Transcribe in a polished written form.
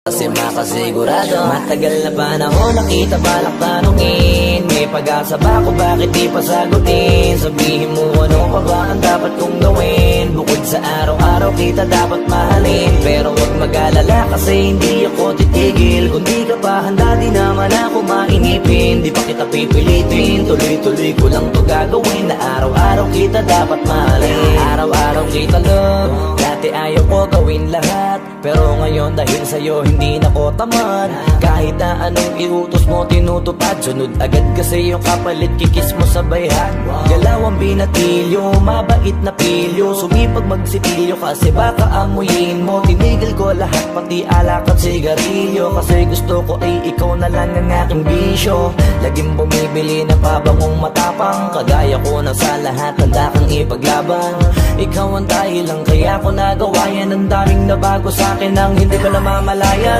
Kasi makasigurado, matagal na panahon nakita balak tanungin. May pag-asa ba ako, bakit di pa sagutin? Sabihin mo ano pa ba ang dapat kong gawin? Bukod sa araw-araw kita dapat mahalin, pero huwag mag-alala kasi hindi ako titigil. Kung di ka pa handa di naman ako mainipin. Di pa kita pipilitin, tuloy-tuloy ko lang to gagawin. Na araw-araw kita dapat mahalin, araw-araw kita love. Dati ayaw ko gawin lahat, pero ngayon dahil sa'yo hindi na ko tamad. Kahit na anong iutos mo tinutupad, sunod agad kasi yung kapalit kikis mo sa bayhan. Galaw ang binatilyo, mabait na pilyo, sumipag magsitilyo kasi baka amuyin mo. Tinigil ko lahat pati alak at sigarilyo, kasi gusto ko ay ikaw na lang ang aking bisyo. Laging bumibili ng pabangong matapang, kagaya ko na sa lahat handa kang ipaglaban. Ikaw ang dahilan kaya ko nagawa yan, ang daming nabago sa akin ang hindi ko namamalayan.